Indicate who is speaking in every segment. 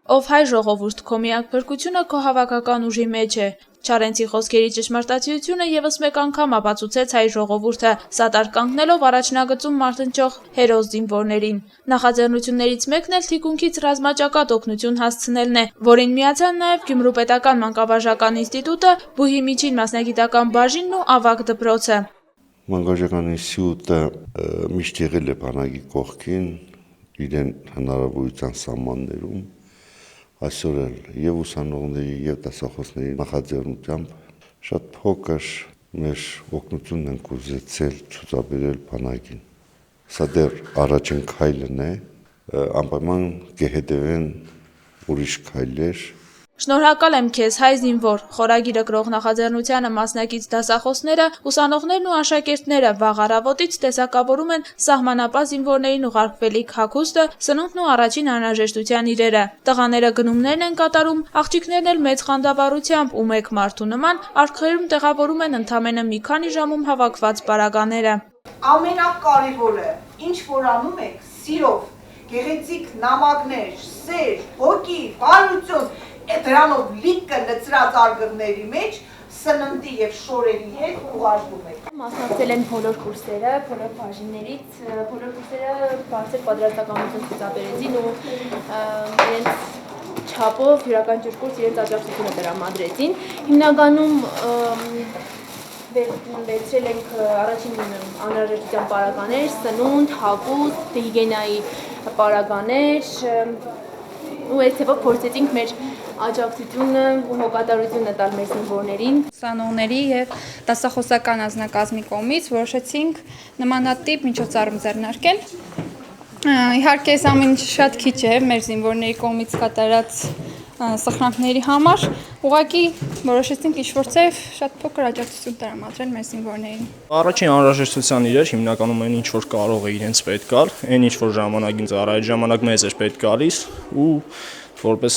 Speaker 1: Ով հայ ժողովուրդ, քո միակ փրկությունը քո հավաքական ուժի մեջ է։ Չարենցի խոսքերի ճշմարտացիությունը եւս մեկ անգամ ապացուցեց հայ ժողովուրդը, սատար կանգնելով առաջնագծում մարտնչող հերոս զինվորներին։ Նախաձեռնություններից մեկն էլ թիկունքից ռազմաճակատ օգնություն հասցնելն է, որին միացան նաեւ Գյումրու պետական մանկավարժական ինստիտուտը, Բուհի միջին մասնագիտական բաժինն ու Ավագ դպրոցը։
Speaker 2: Մանկավարժական ինստիտուտը միշտ եղել է բանակի կողքին, իրեն հնարավորության սահմաններում, այսօր էլ եւ ուսանողների եւ դասախոսների նախաձեռնությամբ շատ փոքր մեր օգնությունն ենք ուզեցել ցուցաբերել բանակին։ Սա դեռ առաջին քայլն է, անպայման կհետևեն ուրիշ քայլեր։
Speaker 1: Շնորհակալ եմ քեզ, հայ զինվոր, խորագիրը գրող նախաձեռնությանը մասնակից դասախոսները, ուսանողներն ու աշակերտները վաղ առավոտից տեսակավորում են սահմանապահ զինվորներին ուղարկվելիք հագուստը, սնունդն ու առաջին անհրաժեշտության իրերը։ Տղաները գնումներն են կատարում, աղջիկներն էլ մեծ խանդավառությամբ ու մեկ մարդու նման արկղերում տեղավորում են ընդամենը մի քանի ժամում հավաքված պարագաները։
Speaker 3: Ամենակարևորը, ինչ որ անում եք, սիրով, գեղեցիկ նամակներ, սեր, հոգի, բարություն, դրանով լիքը լցրած արգղների մեջ սննդի եւ շորերի հետ ուղարկում եք։
Speaker 4: Մասնակցել են բոլոր կուրսերը, բոլոր բաժիններից, բոլոր կուրսերը բարձր պատրաստականություն ցուցաբերեցին ու իրենց չափով յուրաքանչյուր կուրս իրենց աջակցությունը տրամադրեցին։ Հիմնականում վերցրել ենք առաջին անհրաժեշտության պարագաներ, սնունդ, հագուստ, հիգիենայի պարագաներ ու այս թվով փորձեցինք մեր աջակցությունը ու հոգատարությունը տալ մեր զինվորներին։
Speaker 5: Ուսանողների եւ դասախոսական անձնակազմի կողմից որոշեցինք նմանատիպ միջոցառում ձեռնարկել։ Իհարկե, այս ամեն ինչ շատ քիչ է մեր զինվորների կողմից կատարած սխրանքների համար, ուղղակի որոշեցինք ինչ-որ ձև շատ փոքր աջակցություն տրամադրել մեր զինվորներին։
Speaker 6: Առաջին անհրաժեշտության իրեր հիմնականում այն ինչ որ կարող է իրենց պետք գալ, այն ինչ որ ժամանակին ծառայել ժամանակ մեզ էր պետք գալիս ու որպես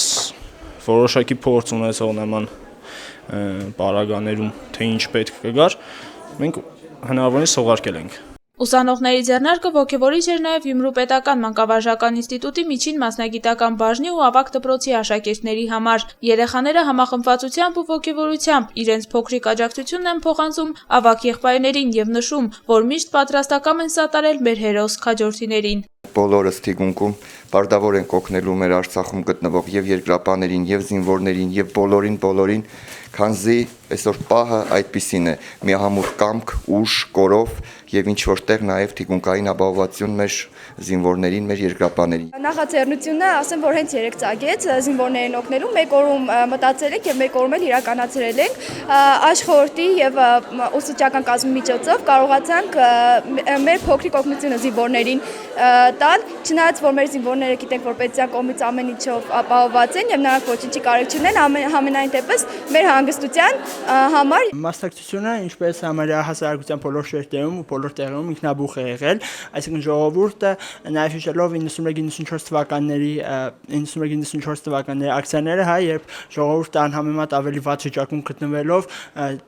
Speaker 6: որոշակի փորձ ունեցող նման պարագաներում թե ինչ պետք կգար, մենք հնարավորինս ուղարկել ենք։
Speaker 1: Ուսանողների ձեռնարկը ոգևորիչ էր նաև Գյումրու պետական մանկավարժական ինստիտուտի միջին մասնագիտական բաժնի ու Ավագ դպրոցի աշակերտների համար։ Երեխաները համախմբվածությամբ ու ոգևորությամբ իրենց փոքրիկ աջակցությունն են փոխանցում ավագ եղբայրներին եւ նշում, որ միշտ պատրաստակամ են սատարել մեր հերոս քաջորդիներին։
Speaker 7: Բոլորս թիկունքում պարտավոր ենք օգնելու մեր Արցախում գտնվող եւ երկրապաներին եւ զինվորներին եւ բոլորին, քանզի այսօր պահը այդպիսին է՝ միահամուռ կամք, ուժ, կորով եւ ինչ որտեղ նաեւ թիկունքային ապահովություն մեր զինվորներին, մեր երկրապաներին։
Speaker 4: Նախաձեռնությունը, ասեմ, որ հենց երեք ծագեց զինվորներին օգնելու, մեկ օրում մտածել ենք եւ մեկ օրում էլ իրականացրել ենք։ Աշխորհրդի եւ ուսուցչական կազմի միջոցով կարողացանք մեր փոքրիկ օգնությունը զինվորներին տալ, չնայած որ մեր զինվորները գիտենք, որ պետության կողմից ամեն ինչով ապահովված են եւ նրանք ոչինչի կարիք չունեն, համենայն դեպս մեր հանգստության համար։
Speaker 8: Մասնակցությունը, ինչպես համարյա հասարակության բոլոր շերտերում ու բոլոր տեղերում ինքնաբուխ է եղել, այսինքն ժողովուրդը նաև հիշելով 91-94 թվականների ակցիաները, հա, երբ ժողովուրդը անհամեմատ ավելի վատ վիճակում գտնվելով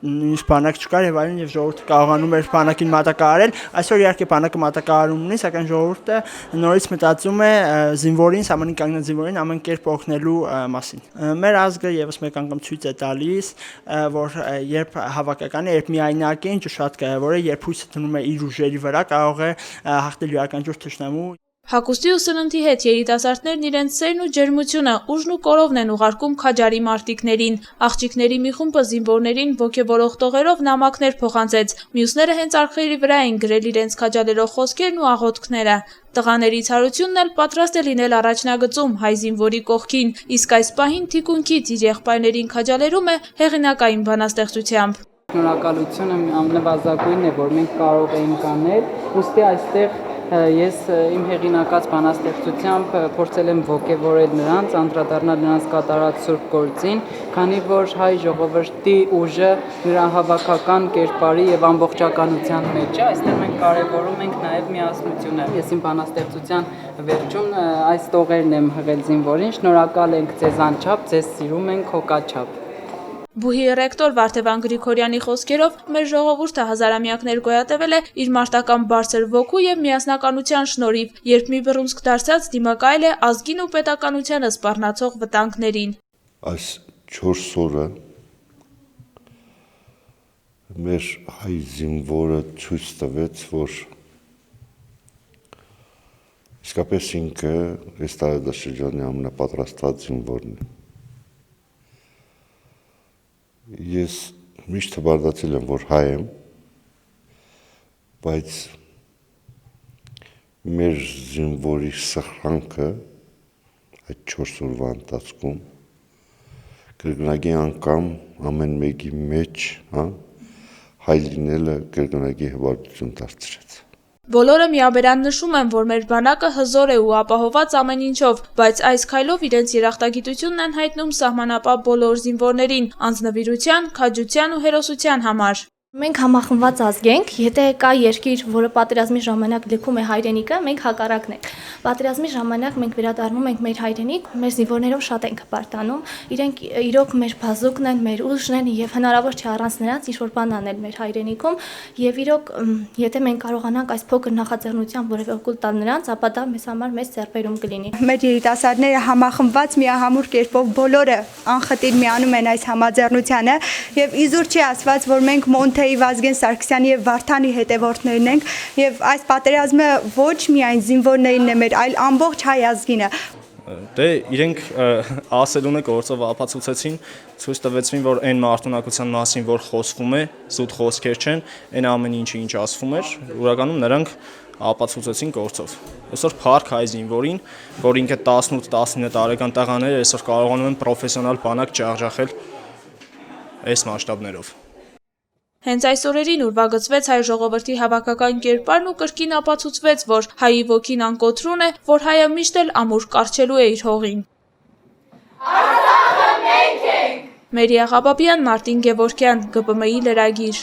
Speaker 8: նույնիսկ բանակ չկար եւ այլն, եւ ժողովուրդը կարողանում էր բանակին մատակարարել, այսօր իհարկե բանակը մատակարարում ունի, սակայն ժողովուրդը նորից մտածում է զինվորին, սահմանին կանգնած զինվորին ամեն կերպ օգնելու մասին։ Մեր ազգը եւս մեկ անգամ ցույց է տալիս, որ երբ հավաքական է, երբ միայնակ է, ինչը շատ կարեւոր է, երբ հույսը դնում է իր ուժերի վրա, կարող է հաղթել յուրաքանչյուր թշնամու։
Speaker 1: Հագուստի ու սննդի հետ երիտասարդներն իրենց սերն ու ջերմությունը, ուժն ու կորովն են ուղարկում քաջարի մարտիկներին։ Աղջիկների մի խումբը զինվորներին ոգևորող տողերով նամակներ փոխանցեց, մյուսները հենց արկղերի վրա էին գրել իրենց քաջալերող խոսքերն ու աղոթքները։ Տղաների ցարությունն էլ պատրաստ է լինել առաջնագծում հայ զինվորի կողքին, իսկ այս պահին թիկունքից իր եղբայրներին քաջալերում է հեղինակային բանաստեղծությամբ։
Speaker 9: Շնորհակալությունը ամենավազակույնն է, որ մենք կարող էինք անել, ուստի այստեղ ես իմ հեղինակած բանաստեղծությամբ փորձել եմ ոգևորել նրանց, անդրադառնալ նրանց կատարած սուրբ գործին, քանի որ հայ ժողովրդի ուժը նրա հավաքական կերպարի եւ ամբողջականության մեջ է, այստեղ մենք կարևորում ենք նաեւ միասնությունը։ Ես իմ բանաստեղծության վերջում այս տողերն եմ հղել զինվորին, շնորհակալ ենք ձեզ անչափ, ձեզ սիրում ենք հոգաչափ։
Speaker 1: Բուհի ռեկտոր Վարդևան Գրիգորյանի խոսքերով մեր ժողովուրդը հազարամյակներ գոյատևել է իր մարտական բարձր ոգու եւ միասնականության շնորհիվ, երբ մի բռունցք դարձած դիմակայել է ազգին ու պետականությանը սպառնացող վտանգներին։
Speaker 2: Այս 4 օրը մեր հայ զինվորը ցույց տվեց, որ իսկապես ինքը այս տարածաշրջանի ամենապատրաստված զինվորն է։ Ես միշտ հբարդացել եմ, որ հայ եմ, բայց մեր զինվորի սխրանքը այդ 4 օրվա ընթացքում կրկնակի անգամ ամեն մեկի մեջ, հայ լինելը կրկնակի հբարդություն դարձրեց։
Speaker 1: Բոլորը միաբերան նշում են, որ մեր բանակը հզոր է ու ապահոված ամեն ինչով, բայց այս քայլով իրենց երախտագիտությունն են հայտնում սահմանապահ բոլոր զինվորներին, անձնվիրության, քաջության ու հերոսության համար։
Speaker 10: Մենք համախմբված ազգ ենք, եթե կա երկիր, որը պատերազմի ժամանակ լքում է հայրենիքը, մենք հակառակն ենք։ Պատերազմի ժամանակ մենք վերադառնում ենք մեր հայրենիք, մեր զինվորներով շատ ենք հպարտանում, իրենք իրոք մեր բազուկն են, մեր ուժն են եւ հնարավոր չէ առանց նրանց ինչ-որ բան անել մեր հայրենիքում եւ իրոք եթե մենք կարողանանք այս փոքր նախաձեռնությամբ որևէ օգուտ տալ նրանց, ապա դա մեզ համար մեծ ձեռքբերում կլինի։
Speaker 4: Մեր երիտասարդները համախմբված միահամուռ կերպով բոլորը անխտիր միանում են այս համաձեռնությանը եւ իզուր չի ասված, որ մենք Մոնթեի Վազգեն Սարգսյանի եւ Վարդանի հետևորդներն ենք եւ այս պատերազմը ոչ միայն զինվորներինն է մեր, այլ ամբողջ հայ ազգին է։
Speaker 6: Դե իրենք ասելունը գործով ապացուցեցին, ցույց տվեցին, որ այն մարտունակության մասին, որ խոսվում է, զուտ խոսքեր չեն, այն ամեն ինչը ինչ ասվում էր, ուրականում նրանք ապացուցեցին գործով։ Այսօր փառք հայ զինվորին, որ ինքը 18-19 տարեկան տղաներ այսօր կարողանում են պրոֆեսիոնալ բանակ ջախջախել այս մասշտաբներով։
Speaker 1: Հենց այս օրերին ուրվագծվեց հայ ժողովրդի հավաքական կերպարն ու կրկին ապացուցվեց, որ հայի ոգին անկոտրուն է, որ հայը միշտ էլ ամուր կառչելու է իր հողին։ Արցախը մենք ենք։ Մերիա Ղաբաբյան, Մարտին Գևորգյան, ԳՊՄ-ի լրագիր։